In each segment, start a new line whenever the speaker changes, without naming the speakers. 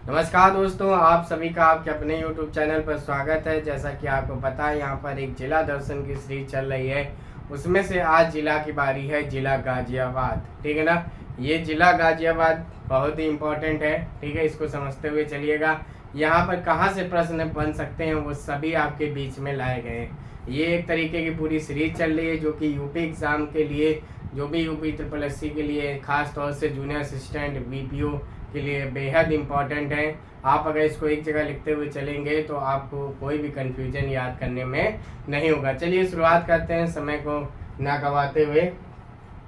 नमस्कार दोस्तों, आप सभी का आपके अपने YouTube चैनल पर स्वागत है। जैसा कि आपको पता है, यहाँ पर एक जिला दर्शन की सीरीज चल रही है। उसमें से आज जिला की बारी है, जिला गाजियाबाद। ठीक है ना। ये जिला गाजियाबाद बहुत ही इम्पोर्टेंट है। ठीक है, इसको समझते हुए चलिएगा। यहाँ पर कहाँ से प्रश्न बन सकते हैं वो सभी आपके बीच में लाए गए हैं। ये एक तरीके की पूरी सीरीज चल रही है जो कि यूपी एग्ज़ाम के लिए, जो भी यूपी ट्रिपल एस सी के लिए, खास तौर से जूनियर असिस्टेंट बीपीओ के लिए बेहद इम्पॉर्टेंट है। आप अगर इसको एक जगह लिखते हुए चलेंगे तो आपको कोई भी कन्फ्यूजन याद करने में नहीं होगा। चलिए शुरुआत करते हैं समय को ना गवाते हुए।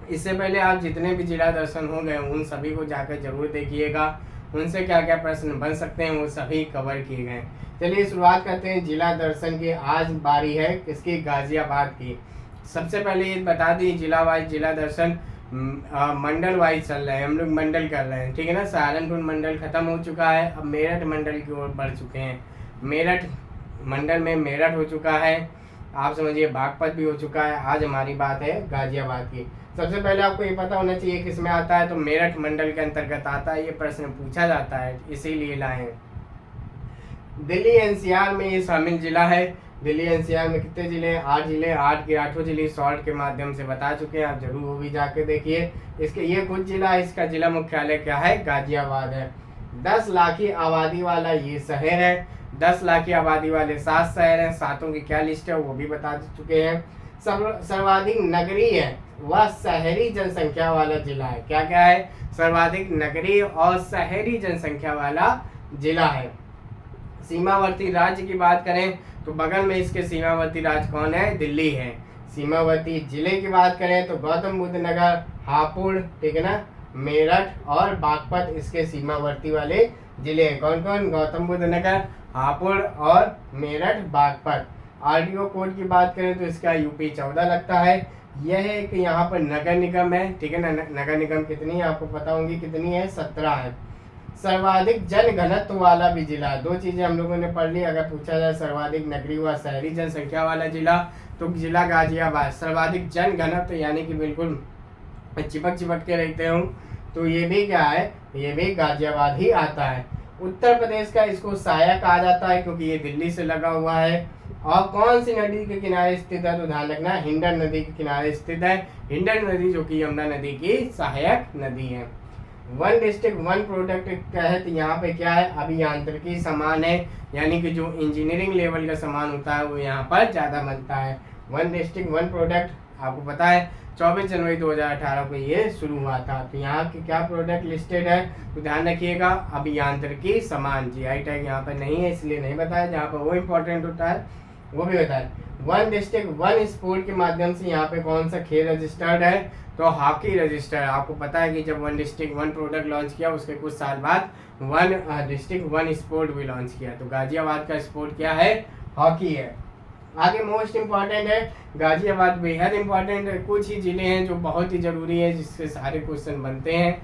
इससे पहले आप जितने भी जिला दर्शन हो गए उन सभी को जाकर जरूर देखिएगा। उनसे क्या क्या प्रश्न बन सकते हैं वो सभी कवर किए गए। चलिए शुरुआत करते हैं जिला दर्शन की। आज बारी है किसकी? गाजियाबाद की। सबसे पहले ये बता दी, जिला वाइज जिला दर्शन मंडल वाइज चल रहे हैं। हम लोग मंडल कर रहे हैं, ठीक है ना। सहारनपुर मंडल खत्म हो चुका है, अब मेरठ मंडल की ओर बढ़ चुके हैं। मेरठ मंडल में मेरठ हो चुका है, आप समझिए बागपत भी हो चुका है। आज हमारी बात है गाजियाबाद की। सबसे पहले आपको ये पता होना चाहिए किसमें आता है, तो मेरठ मंडल के अंतर्गत आता है। ये प्रश्न पूछा जाता है, इसीलिए लाए हैं। दिल्ली एनसीआर में ये शामिल जिला है। दिल्ली एनसीआर में कितने जिले हैं? 8 जिले। 8 के 8 जिले शॉर्ट के माध्यम से बता चुके हैं, आप जरूर वो भी जाके देखिए। इसके ये कुछ जिला है, इसका जिला मुख्यालय क्या है? गाजियाबाद है। 10 लाख की आबादी वाला ये शहर है। 10 लाख की आबादी वाले 7 शहर हैं। सातों की क्या लिस्ट है वो भी बता चुके हैं। सर्वाधिक नगरीय व शहरी जनसंख्या वाला जिला है। क्या क्या है? सर्वाधिक नगरीय और शहरी जनसंख्या वाला जिला है। सीमावर्ती राज्य की बात करें तो बगल में इसके सीमावर्ती राज्य कौन है? दिल्ली है। सीमावर्ती जिले की बात करें तो गौतम बुद्ध नगर, हापुड़, ठीक है ना, मेरठ और बागपत इसके सीमावर्ती वाले जिले हैं। कौन कौन? गौतम बुद्ध नगर, हापुड़ और मेरठ, बागपत। आरटीओ कोड की बात करें तो इसका यूपी 14 लगता है। यह एक यहाँ पर नगर निगम है, ठीक है ना। नगर निगम कितनी है आपको पता होंगी, कितनी है? 17 है। सर्वाधिक जन घनत्व वाला भी जिला। 2 चीजें हम लोगों ने पढ़ ली। अगर पूछा जाए सर्वाधिक नगरीय व शहरी जनसंख्या वाला जिला तो जिला गाजियाबाद। सर्वाधिक जन घनत्व यानी कि बिल्कुल चिपक के रहते हो तो ये भी क्या है? ये भी गाजियाबाद ही आता है। उत्तर प्रदेश का इसको सहायक कहा जाता है क्योंकि ये दिल्ली से लगा हुआ है। और कौन सी नदी के किनारे स्थित है? तो ध्यान रखना, हिंडन नदी के किनारे स्थित है। हिंडन नदी जो कि यमुना नदी की सहायक नदी है। वन डिस्ट्रिक्ट वन प्रोडक्ट के तहत यहाँ पे क्या है? अभियांत्रिकी सामान है, यानी कि जो इंजीनियरिंग लेवल का सामान होता है वो यहाँ पर ज़्यादा बनता है। वन डिस्ट्रिक्ट वन प्रोडक्ट आपको पता है 24 जनवरी 2018 को ये शुरू हुआ था। तो यहाँ के क्या प्रोडक्ट लिस्टेड है तो ध्यान रखिएगा, अभियांत्रिकी सामान। जीआई टैग यहाँ पर नहीं है इसलिए नहीं बताया, जहाँ पर वो इम्पोर्टेंट होता है वो भी बताया। वन डिस्ट्रिक्ट वन स्पोर्ट के माध्यम से यहाँ पे कौन सा खेल रजिस्टर्ड है? तो हॉकी रजिस्टर। आपको पता है कि जब one district one product launch किया उसके कुछ साल बाद वन डिस्ट्रिक्ट वन स्पोर्ट भी लॉन्च किया। तो गाजियाबाद का स्पोर्ट क्या है? हॉकी है। आगे मोस्ट इम्पॉर्टेंट है, गाजियाबाद बेहद इम्पॉर्टेंट है। कुछ ही जिले हैं जो बहुत ही जरूरी है जिससे सारे क्वेश्चन बनते हैं,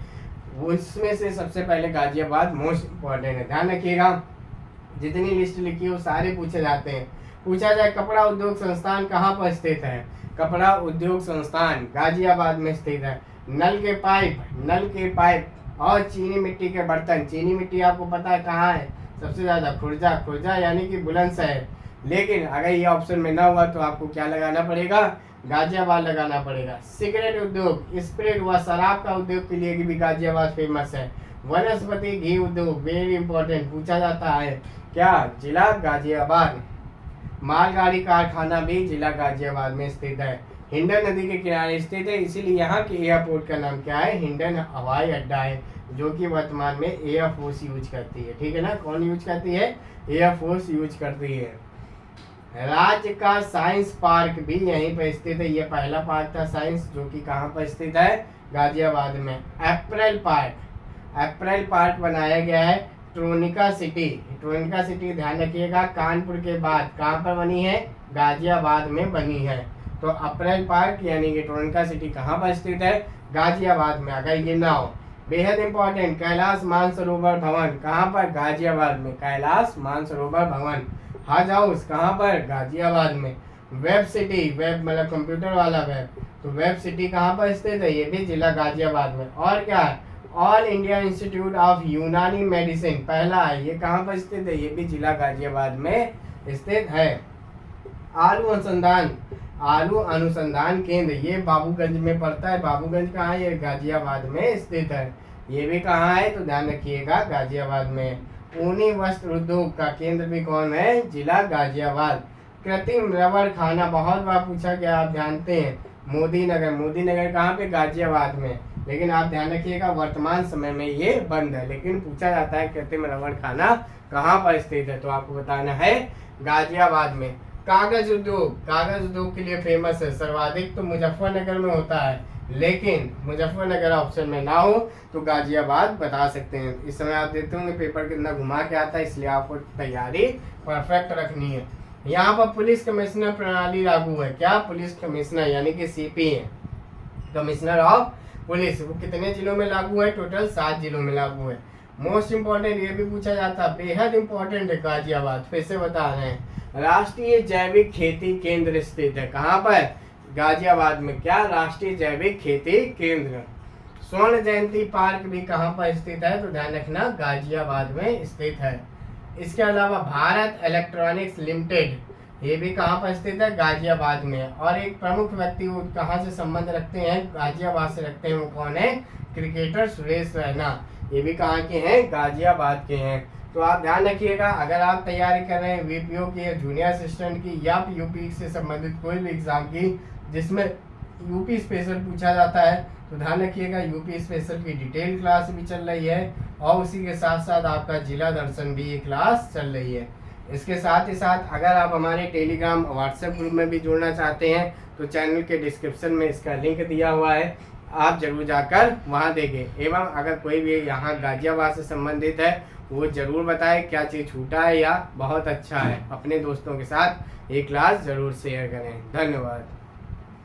उसमें से सबसे पहले गाजियाबाद मोस्ट इम्पॉर्टेंट है। ध्यान रखिएगा, जितनी लिस्ट लिखी है वो सारे पूछे जाते हैं। पूछा जाए कपड़ा उद्योग संस्थान कहाँ पर स्थित है? कपड़ा उद्योग संस्थान गाजियाबाद में स्थित है। नल के पाइप और चीनी मिट्टी के बर्तन। चीनी मिट्टी आपको पता है कहाँ है सबसे ज्यादा? खुर्जा यानी कि बुलंदशहर। लेकिन अगर ये ऑप्शन में ना हुआ तो आपको क्या लगाना पड़ेगा? गाजियाबाद लगाना पड़ेगा। सिगरेट उद्योग, स्प्रिट व शराब का उद्योग के लिए भी गाजियाबाद फेमस है। वनस्पति घी उद्योग वेरी इंपॉर्टेंट, पूछा जाता है। क्या? जिला गाजियाबाद। मालगाड़ी कारखाना भी जिला गाजियाबाद में स्थित है। हिंडन नदी के किनारे स्थित है, इसीलिए यहाँ के एयरपोर्ट का नाम क्या है? हिंडन हवाई अड्डा है, जो कि वर्तमान में एयरफोर्स यूज करती है। ठीक है ना, कौन यूज करती है? एयरफोर्स यूज करती है। राज्य का साइंस पार्क भी यहीं पर स्थित है। ये पहला पार्क था साइंस, जो कि कहाँ पर स्थित है? गाजियाबाद में। अप्रैल पार्क बनाया गया है ट्रोनिका सिटी ध्यान रखिएगा, कानपुर के बाद कहाँ पर बनी है? गाजियाबाद में बनी है। तो अप्रैल पार्क यानी कि ट्रोनिका सिटी कहाँ पर स्थित है? गाजियाबाद में। अगर ये ना हो, बेहद इंपॉर्टेंट, कैलाश मानसरोवर भवन कहाँ पर? गाजियाबाद में। कैलाश मानसरोवर भवन। हज हाउस कहाँ पर? गाजियाबाद में। वेब सिटी, वेब मतलब कंप्यूटर वाला वेब, तो वेब सिटी कहाँ पर स्थित है? ये भी जिला गाजियाबाद में। और क्या है? ऑल इंडिया इंस्टीट्यूट ऑफ यूनानी मेडिसिन पहला है, ये कहाँ पर स्थित है? ये भी जिला गाजियाबाद में स्थित है। आलू अनुसंधान केंद्र, ये बाबूगंज में पड़ता है। बाबूगंज कहाँ है? ये गाजियाबाद में स्थित है। ये भी कहाँ है? तो ध्यान रखिएगा, गाजियाबाद में। ऊनी वस्त्र उद्योग का केंद्र भी कौन है? जिला गाजियाबाद। कृत्रिम रबड़ खाना बहुत बार पूछा गया, आप जानते हैं। मोदी नगर कहाँ पे? गाजियाबाद में। लेकिन आप ध्यान रखिएगा वर्तमान समय में ये बंद है, लेकिन पूछा जाता है कृत्रिम रबड़ खाना कहाँ पर स्थित है, तो आपको बताना है गाजियाबाद में। कागज उद्योग के लिए फेमस है, सर्वाधिक तो मुजफ्फरनगर में होता है, लेकिन मुजफ्फरनगर ऑप्शन में ना हो तो गाजियाबाद बता सकते हैं। इस समय आप देखते होंगे पेपर कितना घुमा के आता है, इसलिए आपको तैयारी परफेक्ट रखनी है। यहाँ पर पुलिस कमिश्नर प्रणाली लागू है। क्या? पुलिस कमिश्नर यानी कि सीपी है, कमिश्नर ऑफ पुलिस। वो कितने जिलों में लागू है? टोटल 7 जिलों में लागू है। मोस्ट इम्पोर्टेंट ये भी पूछा जाता है, बेहद इम्पोर्टेंट है गाजियाबाद, फिर से बता रहे हैं। राष्ट्रीय जैविक खेती केंद्र स्थित है, कहाँ पर? गाजियाबाद में। क्या? राष्ट्रीय जैविक खेती केंद्र। स्वर्ण जयंती पार्क भी कहाँ पर स्थित है? तो ध्यान रखना गाजियाबाद में स्थित है। इसके अलावा भारत इलेक्ट्रॉनिक्स लिमिटेड, ये भी कहाँ पर स्थित है? गाजियाबाद में। और एक प्रमुख व्यक्ति वो कहाँ से संबंध रखते हैं? गाजियाबाद से रखते हैं। वो कौन है? क्रिकेटर सुरेश रैना, ये भी कहाँ के हैं? गाजियाबाद के हैं। तो आप ध्यान रखिएगा, अगर आप तैयारी कर रहे हैं वीपीओ की, जूनियर असिस्टेंट की, या यूपी से संबंधित कोई भी एग्जाम की जिसमें यूपी स्पेशल पूछा जाता है, तो ध्यान रखिएगा यूपी स्पेशल की डिटेल क्लास भी चल रही है, और उसी के साथ साथ आपका जिला दर्शन भी ये क्लास चल रही है। इसके साथ ही साथ अगर आप हमारे टेलीग्राम व्हाट्सएप ग्रुप में भी जुड़ना चाहते हैं तो चैनल के डिस्क्रिप्शन में इसका लिंक दिया हुआ है, आप जरूर जाकर वहां देखें। एवं अगर कोई भी यहाँ गाजियाबाद से संबंधित है वो जरूर बताए क्या चीज़ छूटा है या बहुत अच्छा है। अपने दोस्तों के साथ ये क्लास जरूर शेयर करें। धन्यवाद।